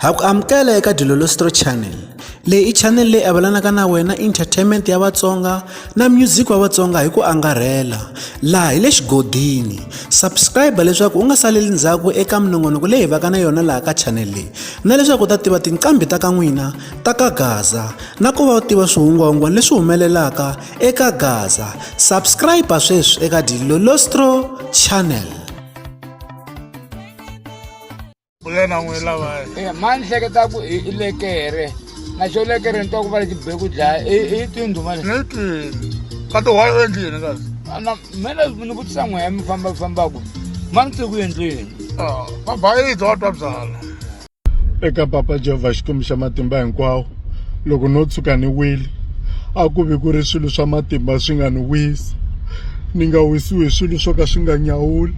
Amukela eka Dilolostro channel. Leyi I channel leyi avalanaka na wena entertainment ya Vatsonga na music wa Vatsonga hi ku angarhela. Laha hi le xigodini. Subscribe leswaku u nga saleli ndzhaku eka minongonoko leyi hi vaka na yona laha ka channel leyi. Na leswaku u ta tiva tinqambi ta ka n'wina ta ka Gaza na ku va u tiva swihungwahungwana leswi humelelaka eka Gaza. Subscribe sweswi eka Dilolostro channel. Kulena n'wela va mani hleketa ku i lekere na xo lekere ni twa ku va le xibeku dlaya i tindhuma ni tini ka to wa endlini kasi na mina ni vutisa n'weya mi fambafambaku mani tse ku endleni va bayitsa wa twa byala eka Papa Jehovah Xikwembu xa matimba hinkwawo loko no tshuka ni wile a ku vi ku ri swilo swa matimba swi nga ni wisi ni nga wisiwi hi swilo swo ka swi nga nyawuli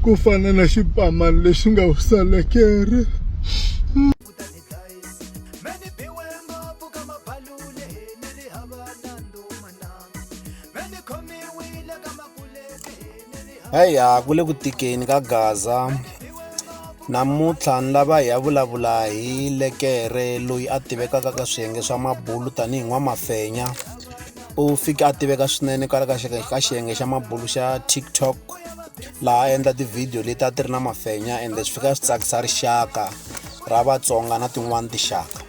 ku fana na xipamani lexi nga wusalekere Haya kule ku tikeni ka Gaza. Namuntlha ni lava hi ya vulavula hi lekere loyi a tivekaka ka swiyenge swa mabulu tanihi n'wamafenya. U fika a tiveka swinene ka xiyenge xa mabulu xa TikTok. Laha endla ti-video leti a ti ri na mafenya ende swi fika swi tsakisa rixaka ra Vatsonga na tin'wani tinxaka.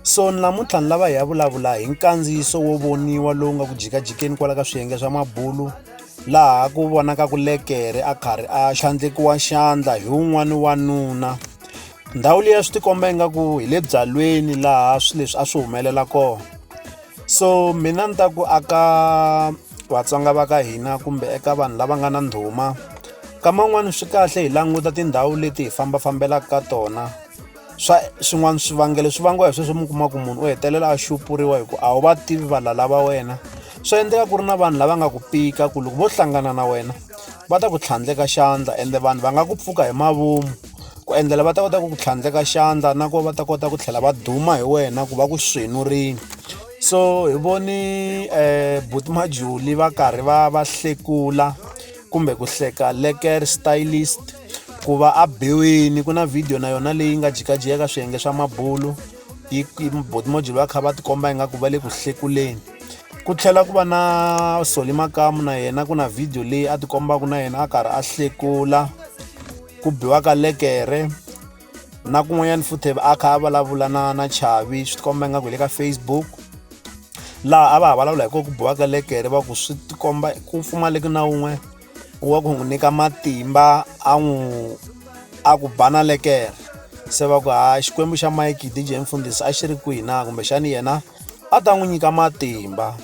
So namuntlha ni lava hi ya vulavula hi nkandziyiso wo voniwa lowu nga ku jikajikeni kwala ka swiyenge swa mabulu laha ku vonaka ku lekere a karhi a xandlekiwa xandla hi wun'wani wanuna. Ndhawu liya swi tikomba ingaku hi le byalweni laha swilo leswi a swi humelela kona. So mina ni ta ku aka Vatsonga va ka hina kumbe eka vanhu lava nga na ndhuma kama n'wani swi kahle hi languta tindhawu leti hi fambafambelaka ka tona. Swin'wana swivangelo swi vangiwa hi sweswo mi kuma ku munhu u hetelela a xupuriwa hi ku a wu va tivi vala lava wena. Swi endleka ku ri na vanhu lava nga ku pika ku loko vo hlangana na wena va ta ku tlhandleka xandla ende vanhu va nga ku pfuka hi mavomu ku endlela va ta kota ku tlhandleka xandla na ku va ta kota ku tlhela va duma hi wena ku va ku swenurini. So hi voni Buti Majuli va karhi va hlekula kumbe ku hleka lekere stylist ku va a biwini. Ku na video na yona leyi nga jikajika ka swiyenge swa mabulu Buti Majuli va kha va tikomba ingaku va le ku hlekuleni. Ku tlhela ku va na Solly Makamu na yena ku na video leyi a tikombaka na yena a karhi a hlekula ku biwa ka lekere na kun'wanyana futhi a kha a vulavula na Chavi swi tikomba ingaku le ka Facebook laha a va vulavula hi ku biwa ka lekere va ku swi tikomba ku pfumaleki na wun'we wa ku n'wi nyika matimba a ku bana lekere. Se va ku Xikwembu xa Mike DJ Mfundisi a xi ri kwihi na kumbe xani yena a ta n'wi nyika matimba.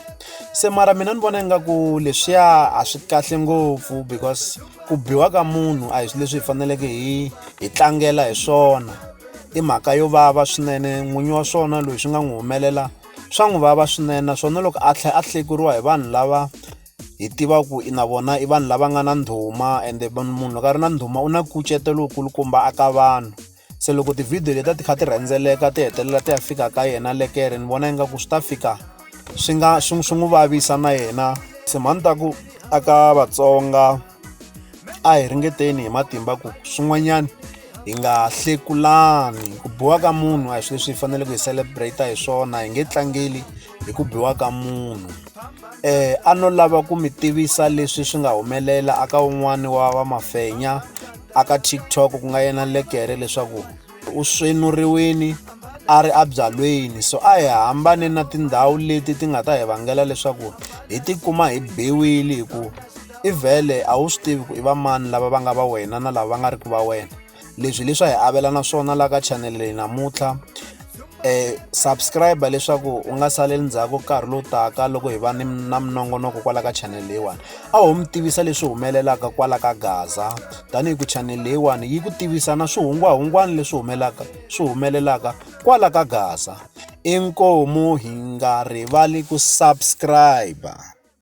Se mara mina ni vona ingaku leswiya a swi kahle ngopfu because ku biwa ka munhu a hi swilo leswi hi faneleke hi tlangela hi swona. I mhaka yo vava swinene n'winyi wa swona loyi swi nga n'wi humelela swa n'wi vava swinene naswona loko a hlekuriwa hi vanhu lava hi tivaku na vona i vanhu lava nga na ndhuma ende munhu loko a ri na ndhuma u na nkucetelo lowukulukumba aka vanhu. Se loko ti-video leti ti kha ti rhendzeleka ti hetelela ti ya fika ka yena lekere ni vona ingaku swi ta fika swi n'wi vavisa na yena. Se mani ta ku aka Vatsonga a hi ringeteni hi matimba ku swin'wanyana hi nga hlekulani. Ku biwa ka munhu a hi swilo leswi hi faneleke hi celebrate hi swona hi nge tlangeli hi ku biwa ka munhu. A no lava ku mi tivisa leswi swi nga humelela aka wun'wani wa mafenya aka TikTok ku nga yena lekere leswaku u swenuriwini a ri abyalweni. So a hi hambane na tindhawu leti ti nga ta hi vangela leswaku hi tikuma hi biwile hi ku i vhele a wu swi tivi ku i va mani lava va nga va wena na lava va nga ri ku va wena. Leswi leswi hi avelana swona laha ka channel leyi namuntlha. Subscribe leswaku u nga saleli ndzhaku nkarhi lowu taka loko hi va na minongonoko kwala ka channel leyiwani. A ho mi tivisa leswi humelelaka kwala ka Gaza tanihi ku channel leyiwani yi ku tivisa na swihungwahungwana leswi humelelaka kwala ka Gaza. Inkomu hi nga rivali ku subscribe.